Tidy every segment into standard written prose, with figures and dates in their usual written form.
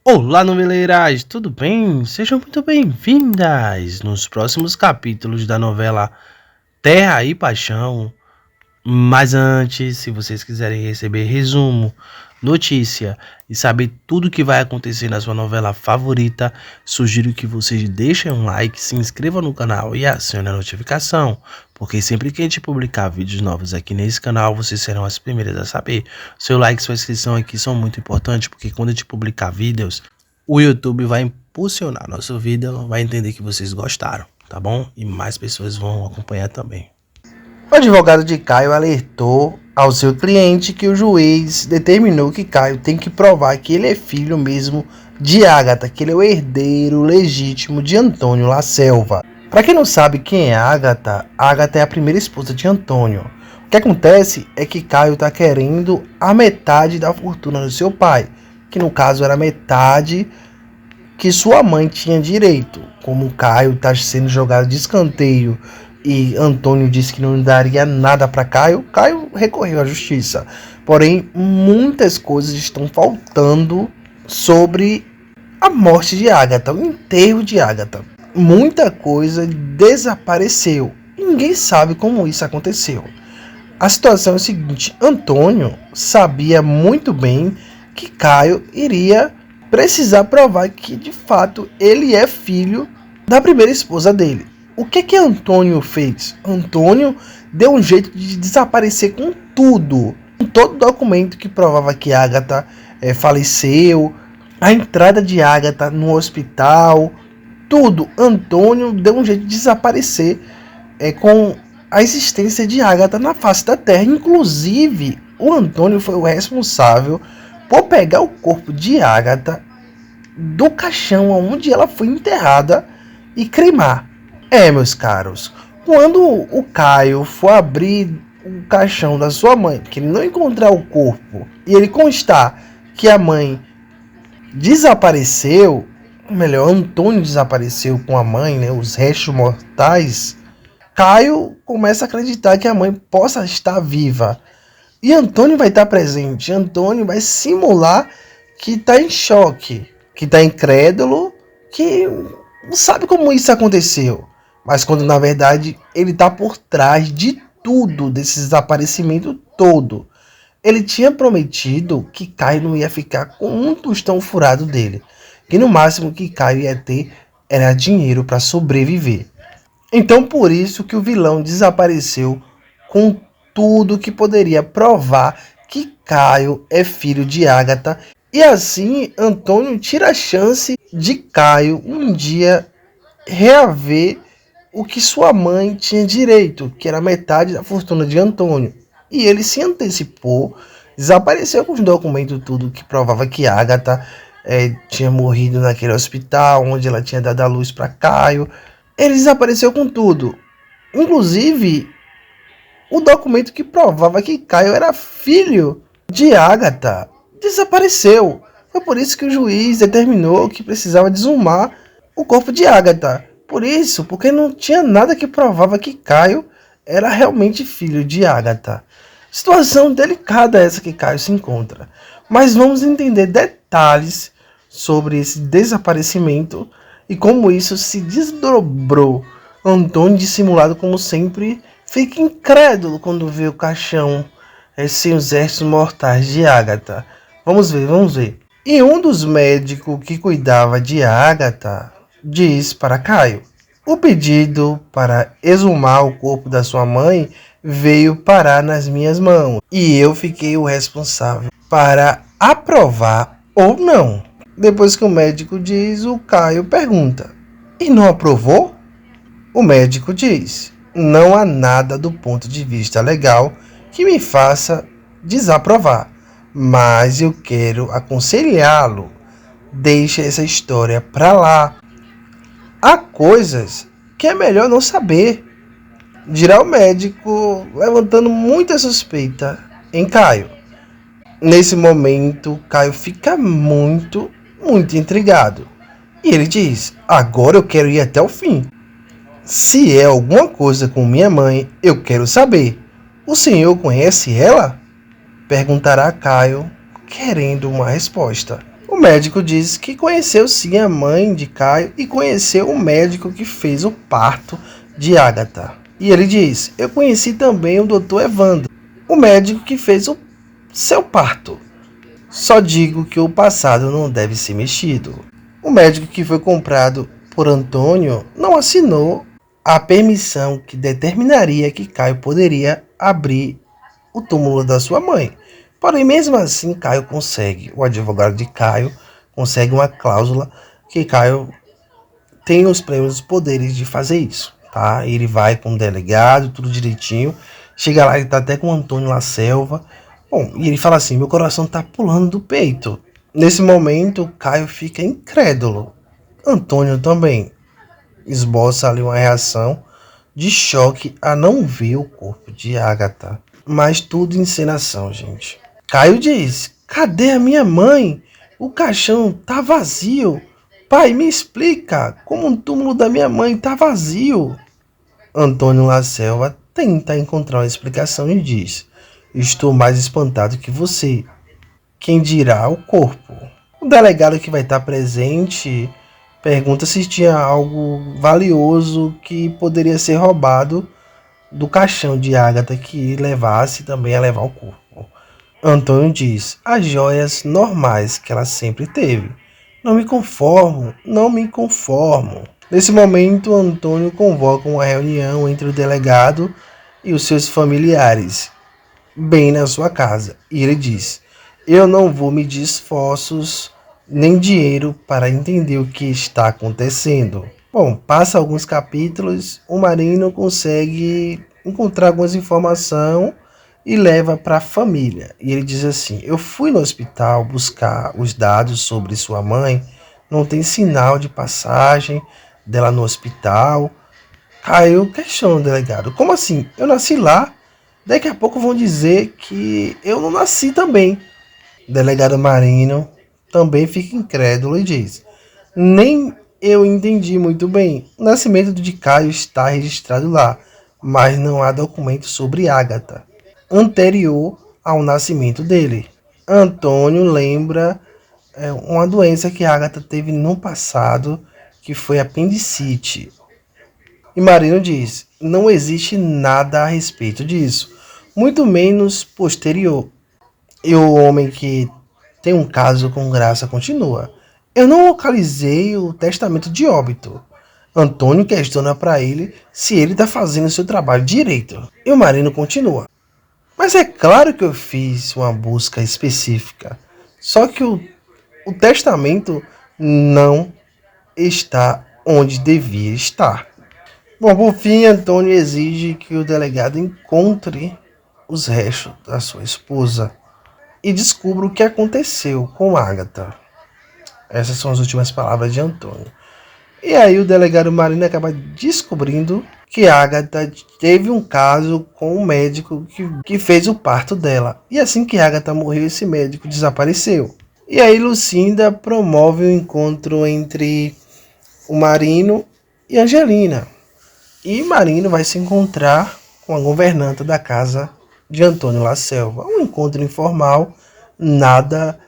Olá, noveleiras, tudo bem? Sejam muito bem-vindas nos próximos capítulos da novela Terra e Paixão. Mas antes, se vocês quiserem receber resumo, notícia e saber tudo o que vai acontecer na sua novela favorita, sugiro que vocês deixem um like, se inscrevam no canal e acionem a notificação, porque sempre que a gente publicar vídeos novos aqui nesse canal, vocês serão as primeiras a saber. Seu like e sua inscrição aqui são muito importantes, porque quando a gente publicar vídeos, o YouTube vai impulsionar nosso vídeo, vai entender que vocês gostaram, tá bom? E mais pessoas vão acompanhar também. O advogado de Caio alertou ao seu cliente que o juiz determinou que Caio tem que provar que ele é filho mesmo de Ágata, que ele é o herdeiro legítimo de Antônio La Selva. Para quem não sabe quem é Ágata, Ágata é a primeira esposa de Antônio. O que acontece é que Caio está querendo a metade da fortuna do seu pai, que no caso era metade que sua mãe tinha direito. Como Caio está sendo jogado de escanteio e Antônio disse que não daria nada para Caio, Caio recorreu à justiça. Porém, muitas coisas estão faltando sobre a morte de Ágata, o enterro de Ágata. Muita coisa desapareceu. Ninguém sabe como isso aconteceu. A situação é a seguinte: Antônio sabia muito bem que Caio iria precisar provar que de fato ele é filho da primeira esposa dele. O que Antônio fez? Antônio deu um jeito de desaparecer com tudo. Com todo documento que provava que Ágata faleceu, a entrada de Ágata no hospital, tudo. Antônio deu um jeito de desaparecer com a existência de Ágata na face da terra. Inclusive, o Antônio foi o responsável por pegar o corpo de Ágata do caixão onde ela foi enterrada e cremar. Meus caros, quando o Caio for abrir o caixão da sua mãe, que ele não encontrar o corpo e ele constar que a mãe desapareceu, melhor, Antônio desapareceu com a mãe, né, os restos mortais, Caio começa a acreditar que a mãe possa estar viva. E Antônio vai estar presente. Antônio vai simular que está em choque, que está incrédulo, que não sabe como isso aconteceu. Mas quando na verdade ele está por trás de tudo, desse desaparecimento todo. Ele tinha prometido que Caio não ia ficar com um tostão furado dele. Que no máximo que Caio ia ter era dinheiro para sobreviver. Então por isso que o vilão desapareceu com tudo que poderia provar que Caio é filho de Ágata. E assim Antônio tira a chance de Caio um dia reaver o que sua mãe tinha direito, que era metade da fortuna de Antônio. E ele se antecipou, desapareceu com os documentos tudo que provava que Ágata tinha morrido naquele hospital, onde ela tinha dado a luz para Caio. Ele desapareceu com tudo. Inclusive, o documento que provava que Caio era filho de Ágata desapareceu. Foi por isso que o juiz determinou que precisava exumar o corpo de Ágata. Por isso, porque não tinha nada que provava que Caio era realmente filho de Ágata. Situação delicada essa que Caio se encontra. Mas vamos entender detalhes sobre esse desaparecimento e como isso se desdobrou. Antônio, dissimulado como sempre, fica incrédulo quando vê o caixão sem os restos mortais de Ágata. Vamos ver. E um dos médicos que cuidava de Ágata diz para Caio: o pedido para exumar o corpo da sua mãe veio parar nas minhas mãos e eu fiquei o responsável para aprovar ou não. Depois que o médico diz, o Caio pergunta: e não aprovou? O médico diz: não há nada do ponto de vista legal que me faça desaprovar, mas eu quero aconselhá-lo. Deixe essa história para lá. Há coisas que é melhor não saber, dirá o médico, levantando muita suspeita em Caio. Nesse momento, Caio fica muito intrigado. E ele diz: agora eu quero ir até o fim. Se é alguma coisa com minha mãe, eu quero saber. O senhor conhece ela? Perguntará Caio, querendo uma resposta. O médico diz que conheceu sim a mãe de Caio e conheceu o médico que fez o parto de Agatha. E ele diz: eu conheci também o Dr. Evandro, o médico que fez o seu parto. Só digo que o passado não deve ser mexido. O médico que foi comprado por Antônio não assinou a permissão que determinaria que Caio poderia abrir o túmulo da sua mãe. Porém, mesmo assim, Caio consegue, o advogado de Caio consegue uma cláusula que Caio tem os plenos poderes de fazer isso, tá? Ele vai com o delegado, tudo direitinho. Chega lá, ele tá até com o Antônio La Selva. Bom, e ele fala assim: meu coração tá pulando do peito. Nesse momento, Caio fica incrédulo. Antônio também esboça ali uma reação de choque a não ver o corpo de Agatha. Mas tudo encenação, gente. Caio diz: cadê a minha mãe? O caixão tá vazio. Pai, me explica como o túmulo da minha mãe tá vazio. Antônio La Selva tenta encontrar uma explicação e diz: estou mais espantado que você. Quem dirá o corpo? O delegado que vai estar presente pergunta se tinha algo valioso que poderia ser roubado do caixão de Agatha que levasse também a levar o corpo. Antônio diz: as joias normais que ela sempre teve. Não me conformo, não me conformo. Nesse momento, Antônio convoca uma reunião entre o delegado e os seus familiares, bem na sua casa. E ele diz: eu não vou medir esforços nem dinheiro para entender o que está acontecendo. Bom, passa alguns capítulos, o Marino consegue encontrar algumas informações e leva para a família. E ele diz assim: eu fui no hospital buscar os dados sobre sua mãe, não tem sinal de passagem dela no hospital. Caiu questão, delegado: como assim? Eu nasci lá? Daqui a pouco vão dizer que eu não nasci também. O delegado Marino também fica incrédulo e diz: nem eu entendi muito bem. O nascimento de Caio está registrado lá, mas não há documento sobre Agatha anterior ao nascimento dele. Antônio lembra uma doença que Agatha teve no passado, que foi apendicite. E Marino diz: não existe nada a respeito disso, muito menos posterior. E o homem que tem um caso com graça continua: eu não localizei o testamento de óbito. Antônio questiona para ele se ele está fazendo seu trabalho direito. E o Marino continua: mas é claro que eu fiz uma busca específica. Só que o testamento não está onde devia estar. Bom, por fim, Antônio exige que o delegado encontre os restos da sua esposa e descubra o que aconteceu com Agatha. Essas são as últimas palavras de Antônio. E aí o delegado Marino acaba descobrindo que Agatha teve um caso com um médico que fez o parto dela. E assim que Agatha morreu, esse médico desapareceu. E aí Lucinda promove o encontro entre o Marino e Angelina. E Marino vai se encontrar com a governanta da casa de Antônio La Selva. Um encontro informal, nada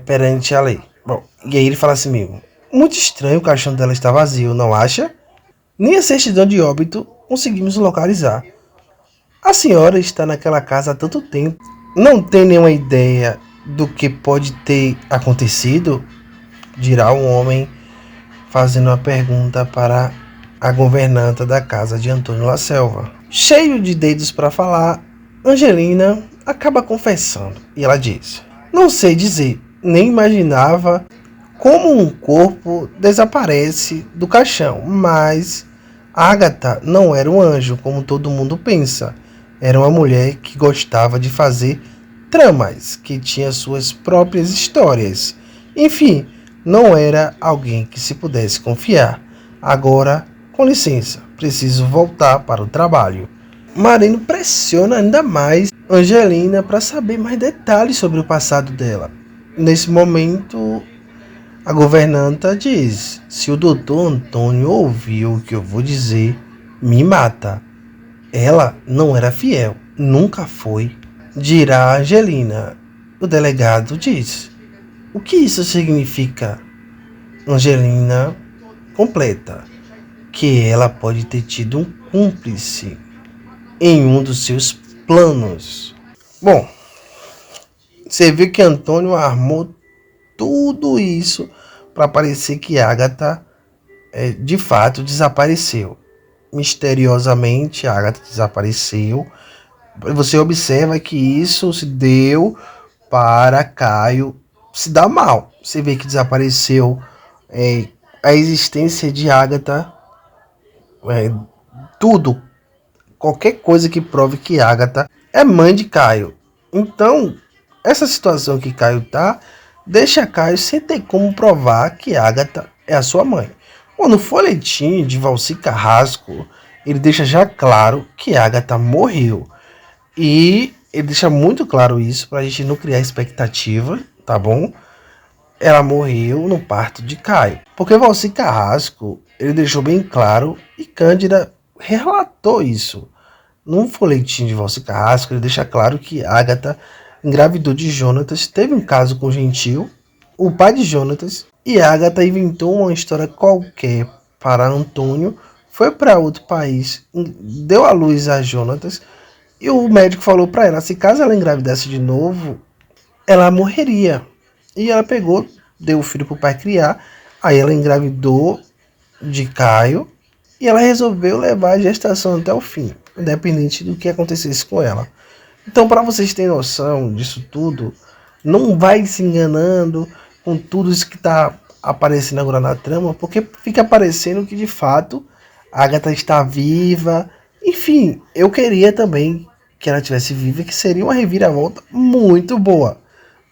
perante a lei. Bom, e aí ele fala assim mesmo: muito estranho o caixão dela estar vazio, não acha? Nem a certidão de óbito conseguimos localizar. A senhora está naquela casa há tanto tempo. Não tem nenhuma ideia do que pode ter acontecido? Dirá um homem fazendo uma pergunta para a governanta da casa de Antônio La Selva. Cheio de dedos para falar, Angelina acaba confessando. E ela diz: não sei dizer, nem imaginava como um corpo desaparece do caixão, mas Agatha não era um anjo, como todo mundo pensa. Era uma mulher que gostava de fazer tramas, que tinha suas próprias histórias. Enfim, não era alguém que se pudesse confiar. Agora, com licença, preciso voltar para o trabalho. Marino pressiona ainda mais Angelina para saber mais detalhes sobre o passado dela. Nesse momento, a governanta diz: se o doutor Antônio ouviu o que eu vou dizer, me mata. Ela não era fiel, nunca foi. Dirá Angelina. O delegado diz: O que isso significa, Angelina? Completa. Que ela pode ter tido um cúmplice em um dos seus planos. Bom, você viu que Antônio armou tudo isso para parecer que Agatha de fato desapareceu. Misteriosamente, Agatha desapareceu. Você observa que isso se deu para Caio se dar mal. Você vê que desapareceu a existência de Agatha, tudo, qualquer coisa que prove que Agatha é mãe de Caio. Então, essa situação que Caio tá, deixa Caio sem ter como provar que Agatha é a sua mãe. Bom, no folhetim de Valci Carrasco, ele deixa já claro que Agatha morreu. E ele deixa muito claro isso pra gente não criar expectativa, tá bom? Ela morreu no parto de Caio. Porque Valci Carrasco, ele deixou bem claro e Cândida relatou isso. No folhetim de Valci Carrasco, ele deixa claro que Agatha engravidou de Jonatas, teve um caso com Gentil, o pai de Jonatas, e Agatha inventou uma história qualquer para Antônio, foi para outro país, deu à luz a Jonatas, e o médico falou para ela, se caso ela engravidasse de novo, ela morreria. E ela pegou, deu o filho pro pai criar, aí ela engravidou de Caio, e ela resolveu levar a gestação até o fim, independente do que acontecesse com ela. Então, para vocês terem noção disso tudo, não vai se enganando com tudo isso que está aparecendo agora na trama, porque fica parecendo que de fato a Agatha está viva. Enfim, eu queria também que ela estivesse viva, que seria uma reviravolta muito boa.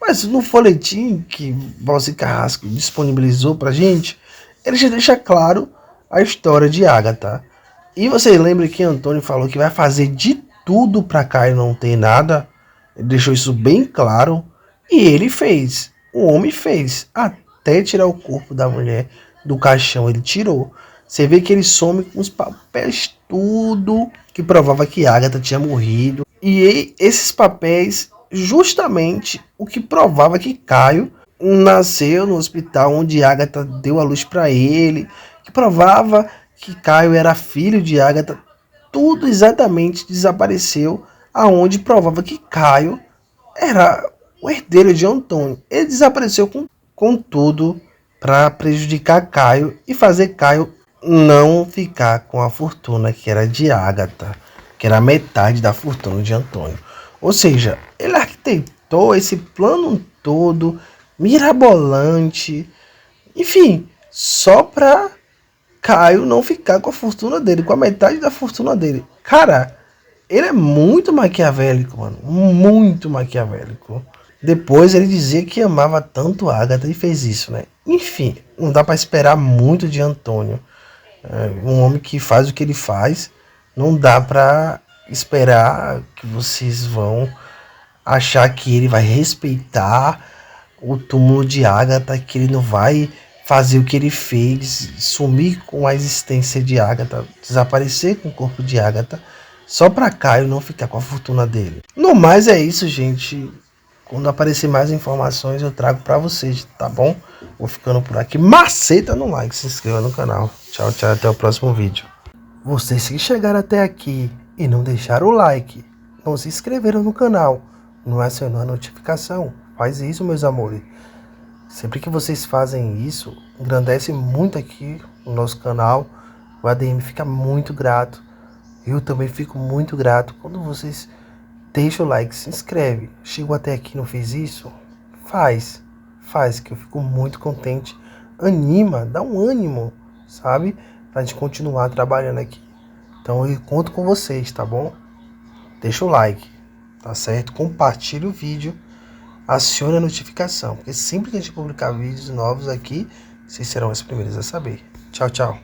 Mas no folhetim que Valci Carrasco disponibilizou pra gente, ele já deixa claro a história de Agatha. E vocês lembram que Antônio falou que vai fazer de tudo para Caio não ter nada? Ele deixou isso bem claro. E ele fez. O homem fez. Até tirar o corpo da mulher do caixão, ele tirou. Você vê que ele some com os papéis tudo que provava que Agatha tinha morrido. E esses papéis, justamente o que provava que Caio nasceu no hospital onde Agatha deu a luz para ele, que provava que Caio era filho de Agatha, tudo exatamente desapareceu, aonde provava que Caio era o herdeiro de Antônio. Ele desapareceu com tudo para prejudicar Caio e fazer Caio não ficar com a fortuna que era de Agatha, que era metade da fortuna de Antônio. Ou seja, ele arquitetou esse plano todo, mirabolante, enfim, só para Caio não ficar com a fortuna dele, com a metade da fortuna dele. Cara, ele é muito maquiavélico, mano. Muito maquiavélico. Depois ele dizia que amava tanto Agatha e fez isso, né? Enfim, não dá para esperar muito de Antônio. Um homem que faz o que ele faz, não dá para esperar que vocês vão achar que ele vai respeitar o túmulo de Agatha, que ele não vai fazer o que ele fez, sumir com a existência de Agatha, desaparecer com o corpo de Agatha, só para Caio não ficar com a fortuna dele. No mais é isso, gente. Quando aparecer mais informações eu trago para vocês, tá bom? Vou ficando por aqui. Maceta no like, se inscreva no canal. Tchau, tchau, até o próximo vídeo. Vocês que chegaram até aqui e não deixaram o like, não se inscreveram no canal, não acionou a notificação, faz isso, meus amores. Sempre que vocês fazem isso, engrandece muito aqui o nosso canal. O ADM fica muito grato. Eu também fico muito grato quando vocês deixam o like, se inscreve. Chegou até aqui e não fez isso? Faz que eu fico muito contente. Anima, dá um ânimo, sabe? Pra gente continuar trabalhando aqui. Então eu conto com vocês, tá bom? Deixa o like, tá certo? Compartilha o vídeo. Acione a notificação, porque sempre que a gente publicar vídeos novos aqui, vocês serão os primeiros a saber. Tchau, tchau.